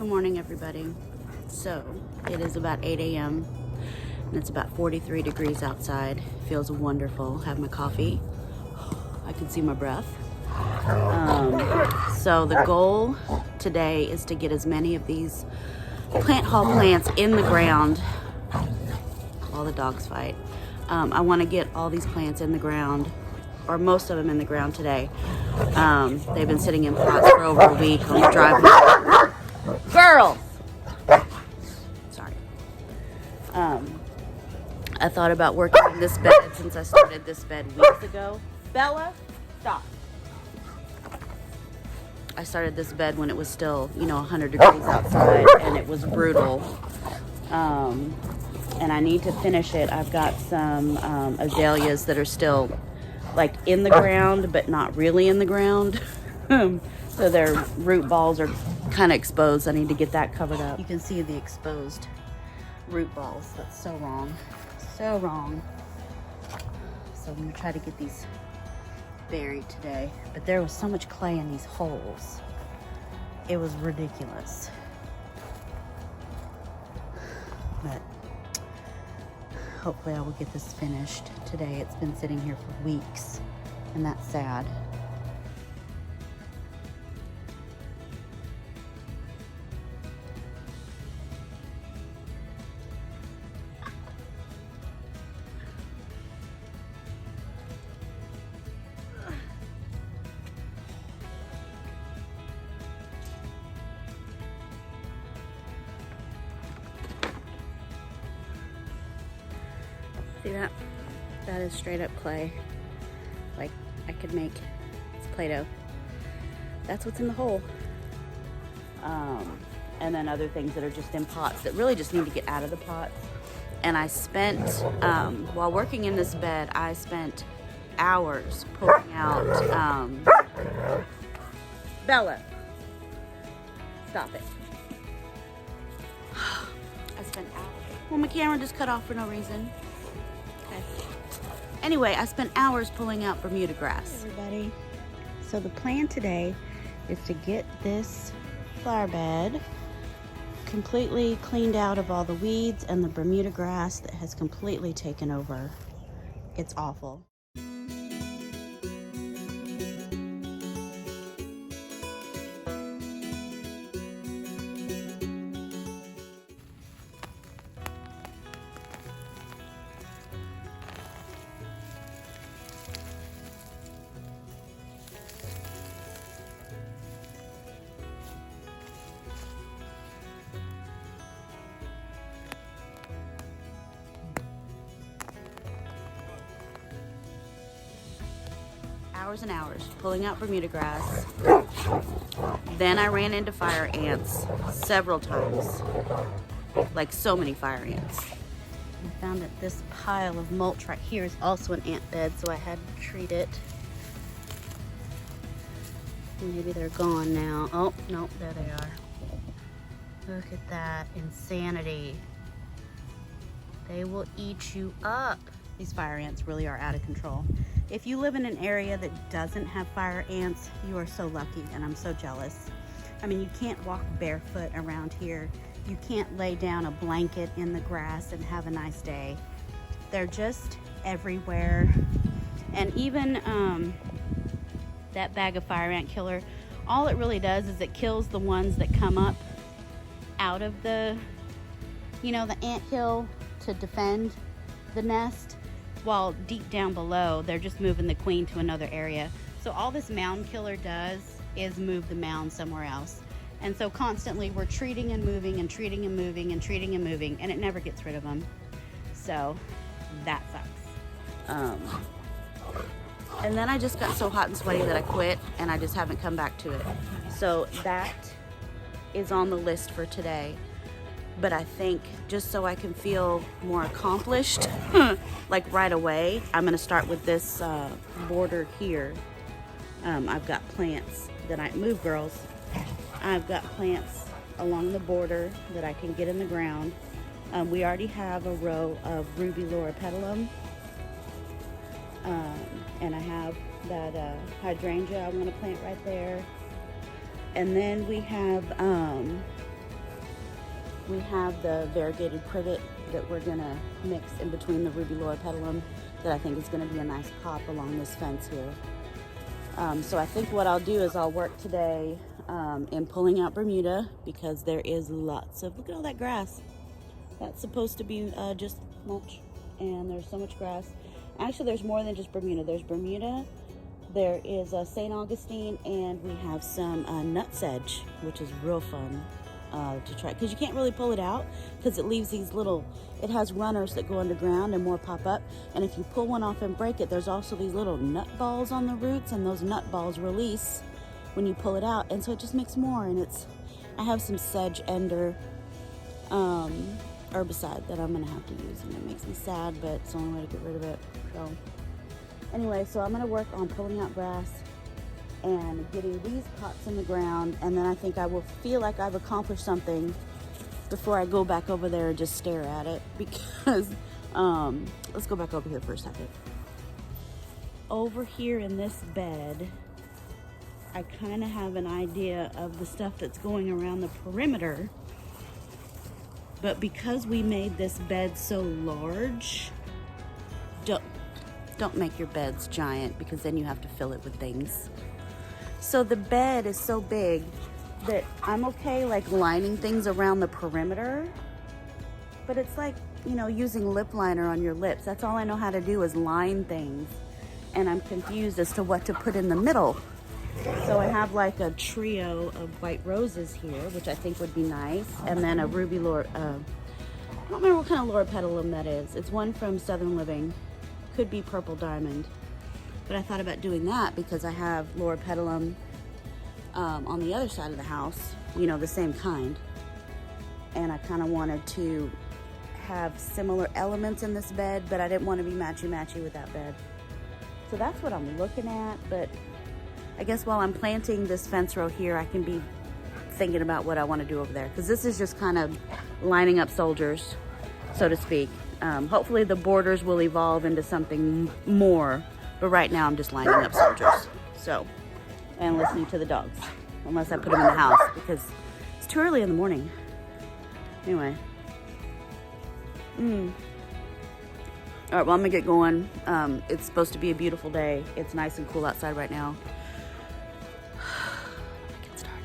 Good morning, everybody. So it is about 8 a.m. and it's about 43 degrees outside. Feels wonderful. Have my coffee. I can see my breath. So the goal today is to get as many of these plant haul plants in the ground while the dogs fight. I want to get all these plants in the ground, or most of them in the ground today. They've been sitting in pots for over a week on the driveway. Girls! Sorry. I thought about working in this bed since I started this bed weeks ago. Bella, stop. I started this bed when it was still, 100 degrees outside, and it was brutal. And I need to finish it. I've got some azaleas that are still like in the ground, but not really in the ground. So their root balls are kind of exposed. I need to get that covered up. You can see the exposed root balls. That's so wrong. So wrong. So I'm gonna try to get these buried today. But there was so much clay in these holes. It was ridiculous. But hopefully I will get this finished today. It's been sitting here for weeks, and that's sad. See that? That is straight up clay. Like I could make, it's Play-Doh. That's what's in the hole. And then other things that are just in pots that really just need to get out of the pots. And I spent, while working in this bed, I spent hours pulling out, Bella, stop it. I spent hours. Well, my camera just cut off for no reason. Anyway, I spent hours pulling out Bermuda grass. Hey everybody. So the plan today is to get this flower bed completely cleaned out of all the weeds and the Bermuda grass that has completely taken over. It's awful. Hours and hours pulling out Bermuda grass. Then I ran into fire ants several times, like so many fire ants. I found that this pile of mulch right here is also an ant bed, so I had to treat it. Maybe they're gone now. Oh, no, there they are. Look at that insanity. They will eat you up. These fire ants really are out of control. If you live in an area that doesn't have fire ants, you are so lucky, and I'm so jealous. I mean, you can't walk barefoot around here. You can't lay down a blanket in the grass and have a nice day. They're just everywhere. And even that bag of fire ant killer, all it really does is it kills the ones that come up out of the, the ant hill to defend the nest. While deep down below, they're just moving the queen to another area. So all this mound killer does is move the mound somewhere else. And so constantly we're treating and moving and treating and moving and treating and moving, and it never gets rid of them. So that sucks. And then I just got so hot and sweaty that I quit, and I just haven't come back to it. So that is on the list for today. But I think just so I can feel more accomplished, like right away, I'm gonna start with this border here. I've got plants that move, girls. I've got plants along the border that I can get in the ground. We already have a row of Ruby Laura petalum. And I have that hydrangea I'm gonna plant right there. And then we have we have the variegated privet that we're gonna mix in between the ruby loropetalum that I think is gonna be a nice pop along this fence here. So I think what I'll do is I'll work today in pulling out Bermuda, because there is lots of, look at all that grass. That's supposed to be just mulch, and there's so much grass. Actually, there's more than just Bermuda. There's Bermuda, there is St. Augustine, and we have some nut sedge, which is real fun to try, because you can't really pull it out because it leaves these little, it has runners that go underground and more pop up, and if you pull one off and break it, there's also these little nut balls on the roots, and those nut balls release when you pull it out, and so it just makes more. And it's, I have some sedge ender herbicide that I'm gonna have to use, and it makes me sad, but it's the only way to get rid of it. So anyway, so I'm gonna work on pulling out grass and getting these pots in the ground, and then I think I will feel like I've accomplished something before I go back over there and just stare at it, because let's go back over here for a second. Over here in this bed, I kind of have an idea of the stuff that's going around the perimeter, but because we made this bed so large, don't make your beds giant, because then you have to fill it with things. So the bed is so big that I'm okay like lining things around the perimeter, but it's like, you know, using lip liner on your lips. That's all I know how to do, is line things, and I'm confused as to what to put in the middle. So I have like a trio of white roses here, which I think would be nice, and then a ruby I don't remember what kind of loropetalum that is. It's one from Southern Living, could be purple diamond. But I thought about doing that because I have loropetalum on the other side of the house, you know, the same kind. And I kind of wanted to have similar elements in this bed, but I didn't want to be matchy-matchy with that bed. So that's what I'm looking at, but I guess while I'm planting this fence row here, I can be thinking about what I want to do over there, because this is just kind of lining up soldiers, so to speak. Hopefully the borders will evolve into something more. But right now I'm just lining up soldiers. So, and listening to the dogs, unless I put them in the house, because it's too early in the morning. Anyway. All right, well, I'm gonna get going. It's supposed to be a beautiful day. It's nice and cool outside right now. Get started.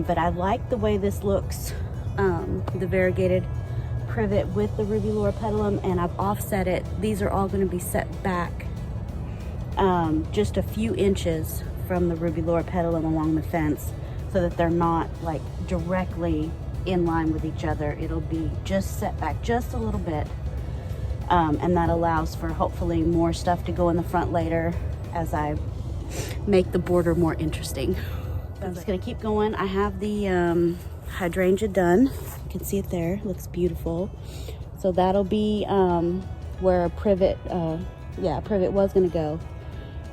But I like the way this looks, the variegated privet with the ruby loropetalum, and I've offset it. These are all going to be set back just a few inches from the ruby loropetalum along the fence, so that they're not like directly in line with each other. It'll be just set back just a little bit, and that allows for hopefully more stuff to go in the front later as I make the border more interesting. I'm just gonna keep going. I have the hydrangea done. You can see it there, looks beautiful. So that'll be where a privet, privet was gonna go.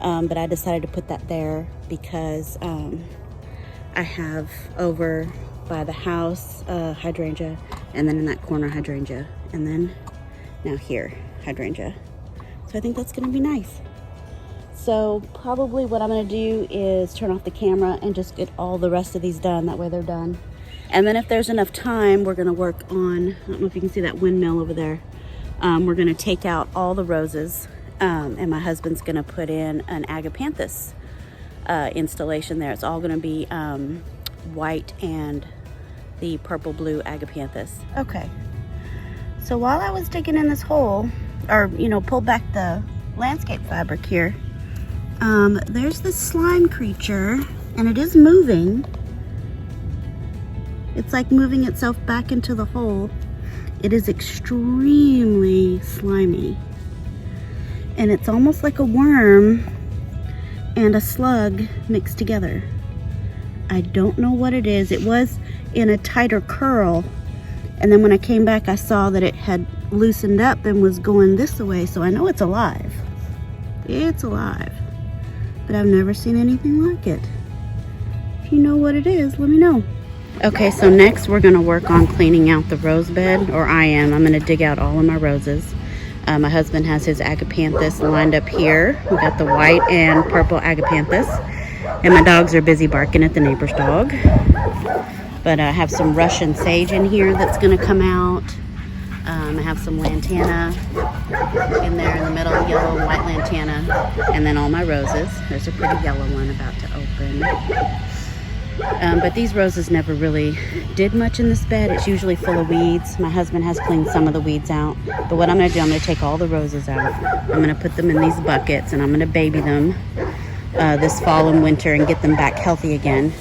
But I decided to put that there because I have over by the house hydrangea, and then in that corner hydrangea, and then now here hydrangea. So I think that's gonna be nice. So probably what I'm gonna do is turn off the camera and just get all the rest of these done. That way they're done. And then if there's enough time, we're gonna work on, I don't know if you can see that windmill over there. We're gonna take out all the roses, and my husband's gonna put in an agapanthus installation there. It's all gonna be white and the purple blue agapanthus. Okay, so while I was digging in this hole, or pulled back the landscape fabric here, there's this slime creature, and it is moving. It's like moving itself back into the hole. It is extremely slimy, and it's almost like a worm, and a slug mixed together. I don't know what it is. It was in a tighter curl, and then when I came back I saw that it had loosened up and was going this way, so I know it's alive. It's alive, but I've never seen anything like it. If you know what it is, let me know. Okay, so next we're gonna work on cleaning out the rose bed, or I am. I'm gonna dig out all of my roses. My husband has his agapanthus lined up here. We got the white and purple agapanthus, and my dogs are busy barking at the neighbor's dog. But I have some Russian sage in here that's gonna come out. I have some lantana in there in the middle, yellow and white lantana, and then all my roses. There's a pretty yellow one about to open. But these roses never really did much in this bed. It's usually full of weeds. My husband has cleaned some of the weeds out. But what I'm going to do, I'm going to take all the roses out. I'm going to put them in these buckets, and I'm going to baby them this fall and winter and get them back healthy again.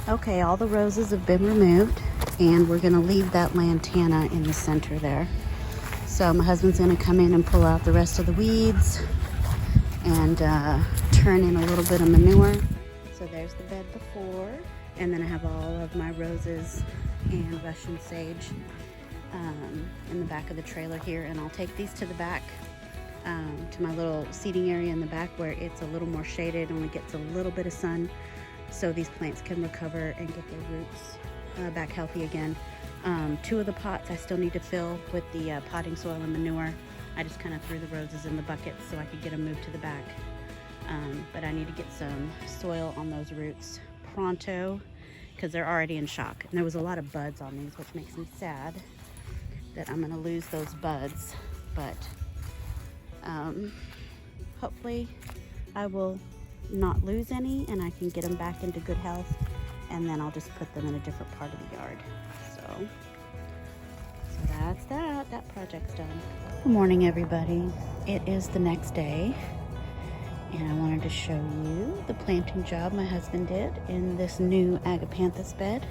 Okay, all the roses have been removed, and we're gonna leave that lantana in the center there. So my husband's gonna come in and pull out the rest of the weeds and turn in a little bit of manure. So there's the bed before, and then I have all of my roses and Russian sage in the back of the trailer here, and I'll take these to the back to my little seating area in the back where it's a little more shaded, only gets a little bit of sun, so these plants can recover and get their roots back healthy again. 2 of the pots I still need to fill with the potting soil and manure. I just kind of threw the roses in the buckets so I could get them moved to the back. But I need to get some soil on those roots pronto because they're already in shock. And there was a lot of buds on these, which makes me sad that I'm gonna lose those buds. But hopefully I will not lose any and I can get them back into good health, and then I'll just put them in a different part of the yard. So that's that project's done. Good morning, everybody. It is the next day, and I wanted to show you the planting job my husband did in this new agapanthus bed.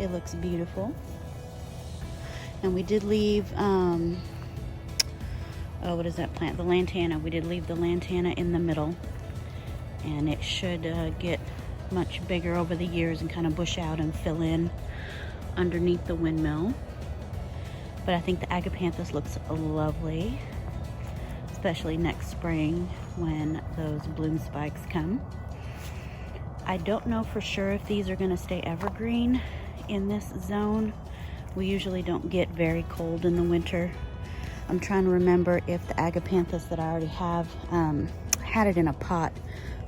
It looks beautiful, and we did leave what is that plant? The lantana. We did leave the lantana in the middle, and it should get much bigger over the years and kind of bush out and fill in underneath the windmill. But I think the agapanthus looks lovely, especially next spring when those bloom spikes come. I don't know for sure if these are going to stay evergreen in this zone. We usually don't get very cold in the winter. I'm trying to remember if the agapanthus that I already have had it in a pot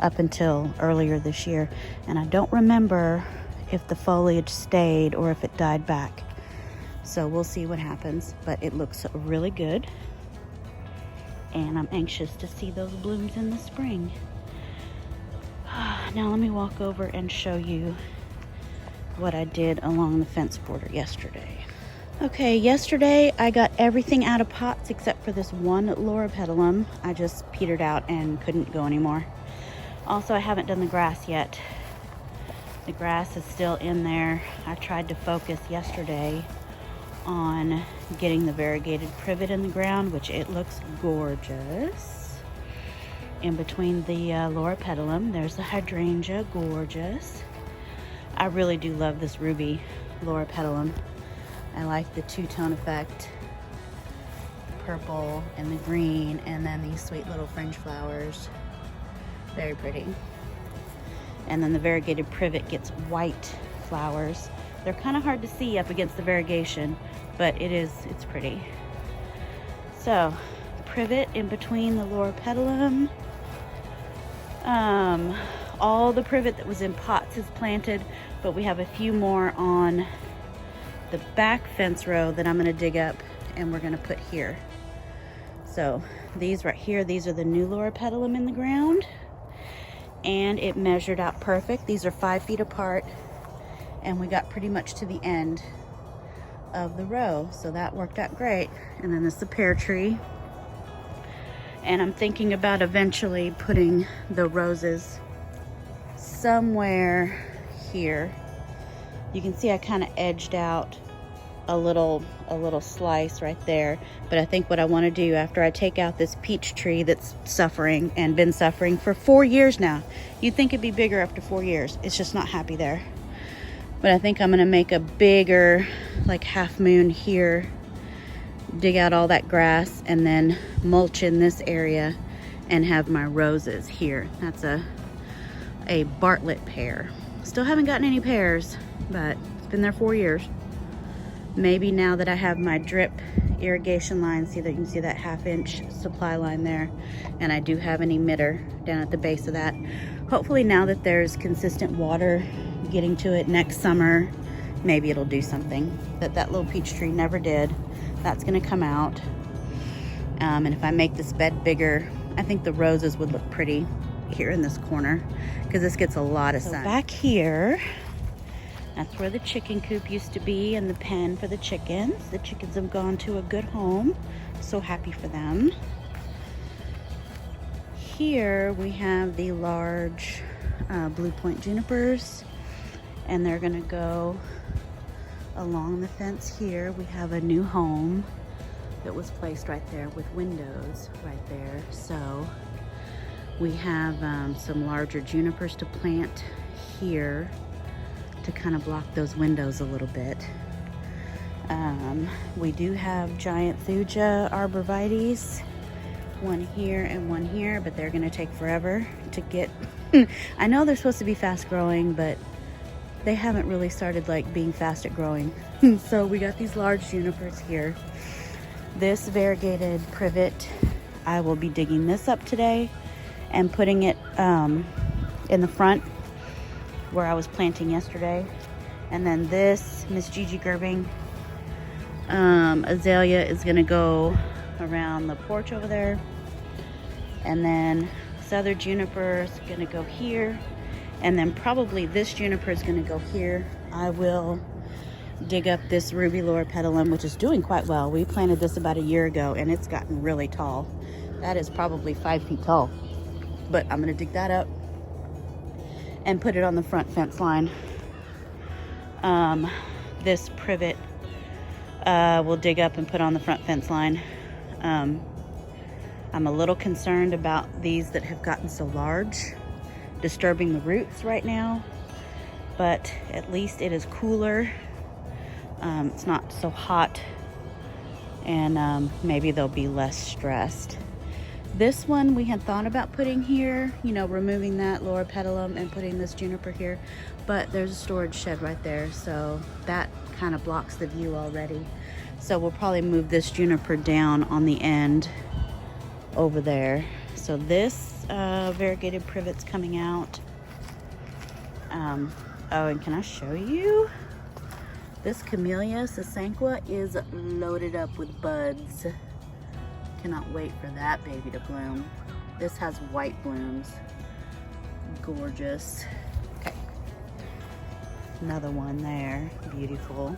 up until earlier this year, and I don't remember if the foliage stayed or if it died back. So we'll see what happens, but it looks really good, and I'm anxious to see those blooms in the spring. Now let me walk over and show you what I did along the fence border yesterday. Okay, yesterday I got everything out of pots except for this one loropetalum. I just petered out and couldn't go anymore. Also, I haven't done the grass yet. The grass is still in there. I tried to focus yesterday on getting the variegated privet in the ground, which it looks gorgeous. In between the loropetalum, there's the hydrangea, gorgeous. I really do love this ruby loropetalum. I like the two-tone effect, purple and the green, and then these sweet little fringe flowers. Very pretty. And then the variegated privet gets white flowers. They're kind of hard to see up against the variegation, but it's pretty. So, privet in between the loropetalum. All the privet that was in pots is planted, but we have a few more on the back fence row that I'm going to dig up and we're going to put here. So these right here, these are the new loropetalum in the ground, and it measured out perfect. These are 5 feet apart, and we got pretty much to the end of the row, so that worked out great. And then this is a pear tree, and I'm thinking about eventually putting the roses somewhere here. You can see I kind of edged out a little slice right there, but I think what I want to do after I take out this peach tree that's suffering and been suffering for 4 years now. You'd think it'd be bigger after 4 years. It's just not happy there. But I think I'm going to make a bigger, like, half moon here, dig out all that grass, and then mulch in this area and have my roses here. That's a Bartlett pear. Still haven't gotten any pears, but it's been there 4 years. Maybe now that I have my drip irrigation line, see that you can see that 1/2 inch supply line there, and I do have an emitter down at the base of that. Hopefully now that there's consistent water getting to it next summer, maybe it'll do something that little peach tree never did. That's gonna come out. And if I make this bed bigger, I think the roses would look pretty here in this corner, because this gets a lot of sun. So back here, that's where the chicken coop used to be, and the pen for the chickens. The chickens have gone to a good home. So happy for them. Here we have the large blue point junipers, and they're gonna go along the fence here. We have a new home that was placed right there with windows right there. So we have some larger junipers to plant here to kind of block those windows a little bit. We do have giant thuja arborvitaes, one here and one here, but they're gonna take forever to get. I know they're supposed to be fast growing, but they haven't really started like being fast at growing. So we got these large junipers here. This variegated privet, I will be digging this up today and putting it in the front where I was planting yesterday. And then this Miss Gigi Gerbing azalea is gonna go around the porch over there. And then this other juniper is gonna go here. And then probably this juniper is gonna go here. I will dig up this ruby loropetalum, which is doing quite well. We planted this about a year ago, and it's gotten really tall. That is probably 5 feet tall. But I'm gonna dig that up and put it on the front fence line. This privet we'll dig up and put on the front fence line. I'm a little concerned about these that have gotten so large, disturbing the roots right now, but at least it is cooler. It's not so hot, and maybe they'll be less stressed. This one we had thought about putting here, you know, removing that loropetalum and putting this juniper here, but there's a storage shed right there, so that kind of blocks the view already. So we'll probably move this juniper down on the end over there. So this variegated privet's coming out. Oh, and can I show you? This Camellia sasanqua is loaded up with buds. Cannot wait for that baby to bloom. This has white blooms. Gorgeous. Okay. Another one there. Beautiful.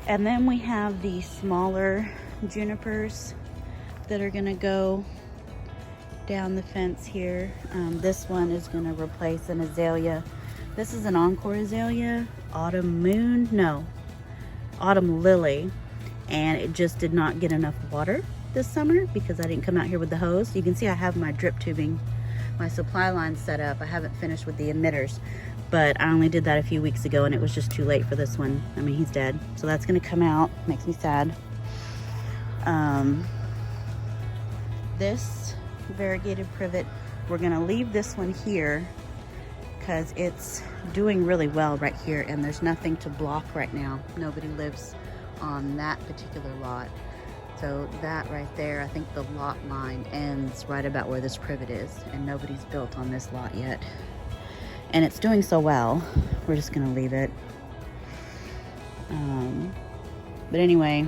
And then we have the smaller junipers that are gonna go down the fence here. This one is gonna replace an azalea. This is an encore azalea. Autumn moon? No. autumn lily, and it just did not get enough water this summer because I didn't come out here with the hose. You can see I have my drip tubing, my supply line set up. I haven't finished with the emitters, but I only did that a few weeks ago and it was just too late for this one. I mean, he's dead. So that's gonna come out, makes me sad. This variegated privet, we're gonna leave this one here because it's doing really well right here and there's nothing to block right now. Nobody lives on that particular lot. So that right there, I think the lot line ends right about where this privet is, and nobody's built on this lot yet. And it's doing so well, we're just gonna leave it. But anyway,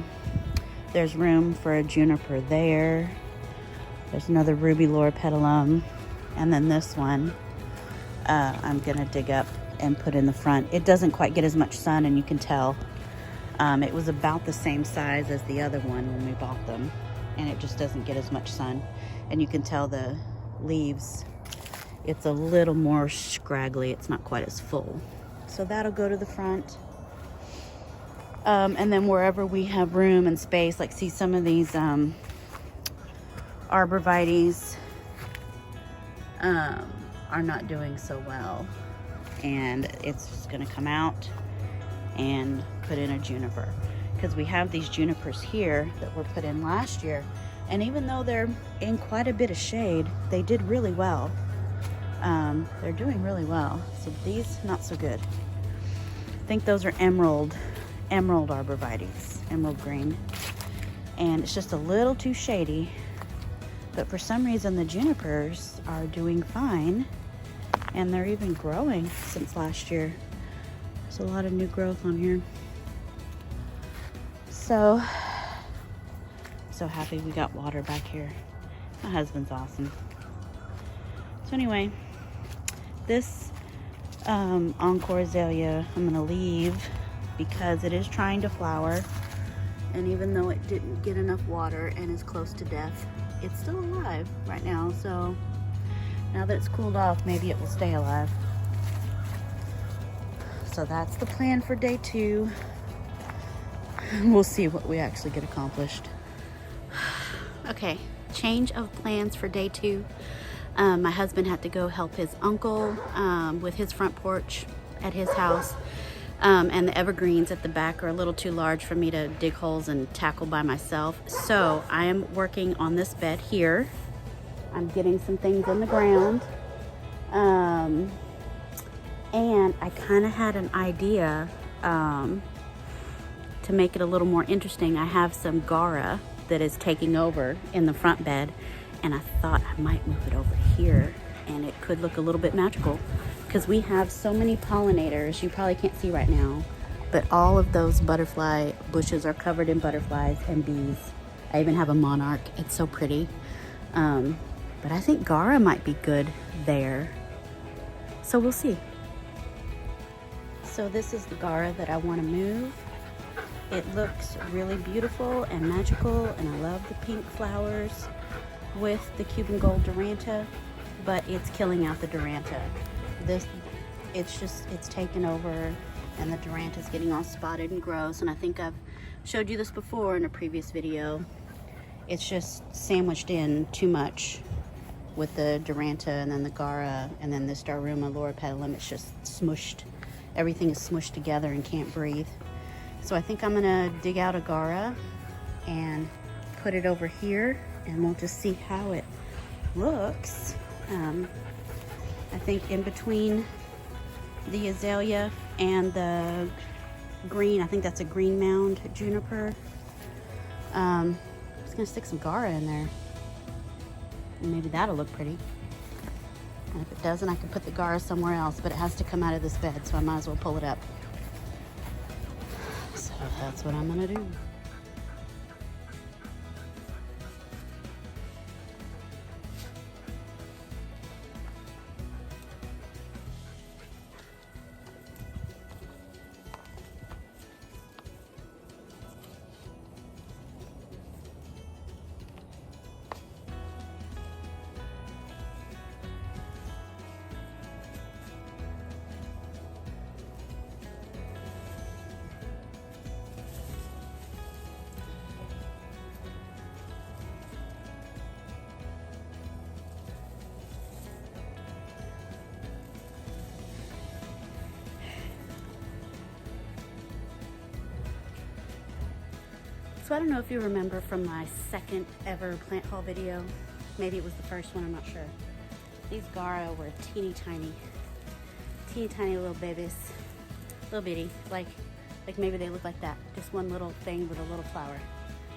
there's room for a juniper there. There's another ruby loropetalum, and then this one I'm gonna dig up and put in the front. It doesn't quite get as much sun, and you can tell. It was about the same size as the other one when we bought them, and it just doesn't get as much sun. And you can tell the leaves, it's a little more scraggly. It's not quite as full. So that'll go to the front. And then wherever we have room and space, like see some of these arborvitaes are not doing so well, and it's just gonna come out and put in a juniper, because we have these junipers here that were put in last year, and even though they're in quite a bit of shade, they did really well. They're doing really well. So these, not so good. I think those are emerald arborvitaes, emerald green, and it's just a little too shady. But for some reason the junipers are doing fine, and they're even growing since last year. There's a lot of new growth on here. So happy we got water back here. My husband's awesome. So anyway, this Encore azalea I'm gonna leave because it is trying to flower, and even though it didn't get enough water and is close to death, it's still alive right now. So now that it's cooled off, maybe it will stay alive. So that's the plan for day 2. We'll see what we actually get accomplished. Okay, change of plans for day 2. My husband had to go help his uncle with his front porch at his house. And the evergreens at the back are a little too large for me to dig holes and tackle by myself. So I am working on this bed here. I'm getting some things in the ground. And I kind of had an idea to make it a little more interesting. I have some Gara that is taking over in the front bed, and I thought I might move it over here, and it could look a little bit magical because we have so many pollinators. You probably can't see right now, but all of those butterfly bushes are covered in butterflies and bees. I even have a monarch. It's so pretty. But I think Gara might be good there. So we'll see. So this is the Gara that I want to move. It looks really beautiful and magical, and I love the pink flowers with the Cuban gold Duranta, but it's killing out the Duranta. It's taken over, and the Duranta is getting all spotted and gross, and I think I've showed you this before in a previous video. It's just sandwiched in too much with the Duranta and then the Gara and then this Daruma loropetalum. It's just smushed. Everything is smushed together and can't breathe. So I think I'm gonna dig out a Gara and put it over here, and we'll just see how it looks. I think in between the azalea and the green, I think that's a green mound juniper. I'm just gonna stick some Gara in there, and maybe that'll look pretty. And if it doesn't, I can put the Gara somewhere else, but it has to come out of this bed, so I might as well pull it up. So that's what I'm gonna do. So I don't know if you remember from my second ever plant haul video, maybe it was the first one, I'm not sure. These Gara were teeny tiny little babies, little bitty, like maybe they look like that. Just one little thing with a little flower.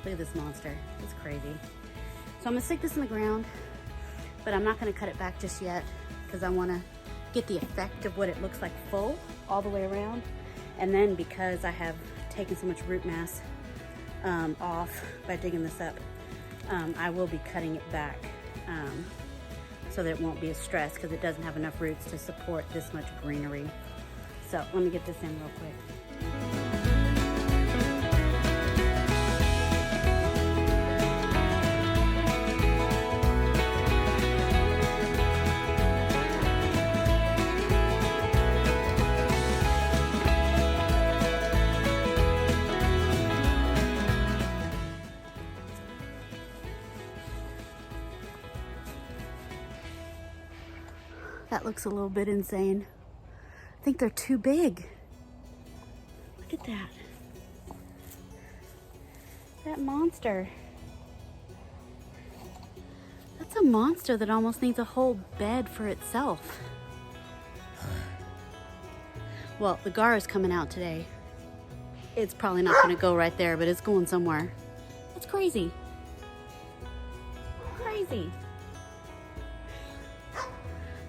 Look at this monster, it's crazy. So I'm gonna stick this in the ground, but I'm not gonna cut it back just yet because I wanna get the effect of what it looks like full all the way around. And then because I have taken so much root mass off by digging this up, I will be cutting it back so that it won't be a stress because it doesn't have enough roots to support this much greenery. So let me get this in real quick. That looks a little bit insane. I think they're too big. Look at that. That monster. That's a monster that almost needs a whole bed for itself. Well, the Gara's coming out today. It's probably not gonna go right there, but it's going somewhere. That's crazy. Crazy.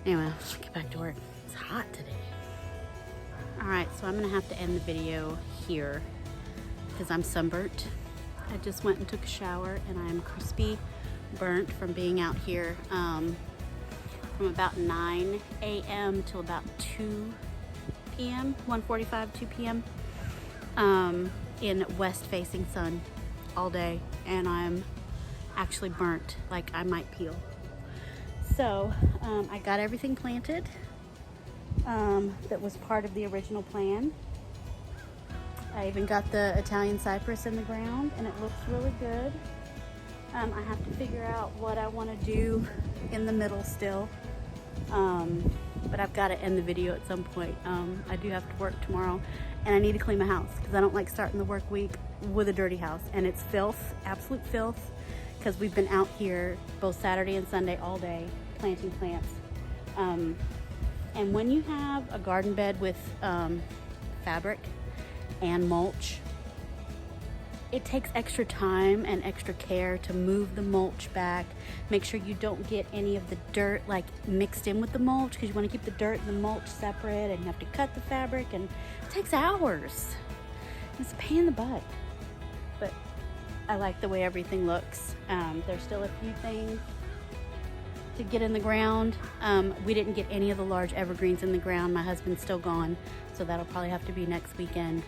Anyway, let's get back to work. It's hot today. All right, so I'm gonna have to end the video here because I'm sunburnt. I just went and took a shower and I'm crispy burnt from being out here from about 9 a.m. till about 2 p.m., 1:45, 2 p.m. In west-facing sun all day, and I'm actually burnt, like I might peel. So I got everything planted that was part of the original plan. I even got the Italian cypress in the ground and it looks really good. I have to figure out what I want to do in the middle still, but I've got to end the video at some point. I do have to work tomorrow and I need to clean my house because I don't like starting the work week with a dirty house, and it's filth, absolute filth, because we've been out here both Saturday and Sunday all day planting plants. And when you have a garden bed with fabric and mulch, it takes extra time and extra care to move the mulch back. Make sure you don't get any of the dirt like mixed in with the mulch, because you want to keep the dirt and the mulch separate, and you have to cut the fabric, and it takes hours. It's a pain in the butt, but I like the way everything looks. There's still a few things to get in the ground. We didn't get any of the large evergreens in the ground. My husband's still gone, so that'll probably have to be next weekend.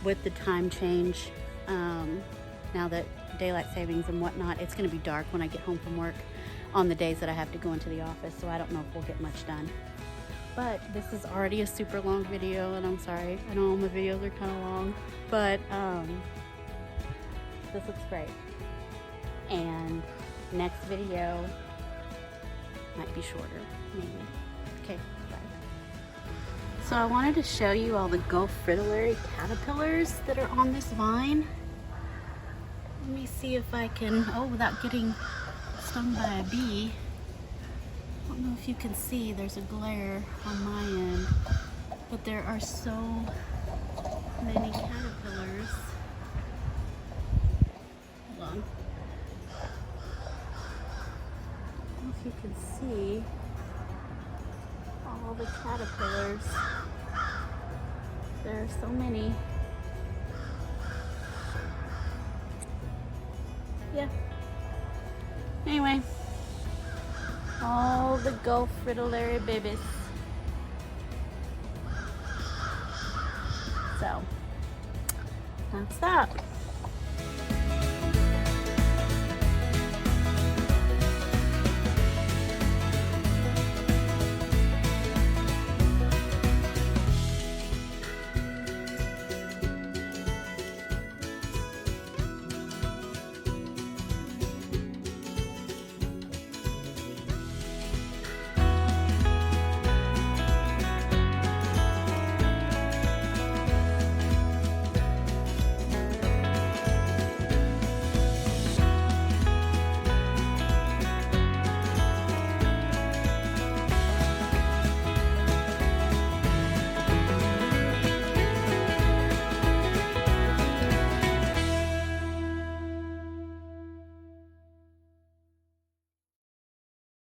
With the time change, now that daylight savings and whatnot, it's going to be dark when I get home from work on the days that I have to go into the office, so I don't know if we'll get much done. But this is already a super long video, and I'm sorry. I know all my videos are kind of long, but this looks great. And next video might be shorter, maybe. Okay, bye. So I wanted to show you all the Gulf fritillary caterpillars that are on this vine. Let me see if I can, without getting stung by a bee. I don't know if you can see, there's a glare on my end, but there are so many caterpillars. Hold on. I don't know if you can see all the caterpillars. There are so many. Yeah. Anyway, all the Gulf fritillary babies. So, that's that.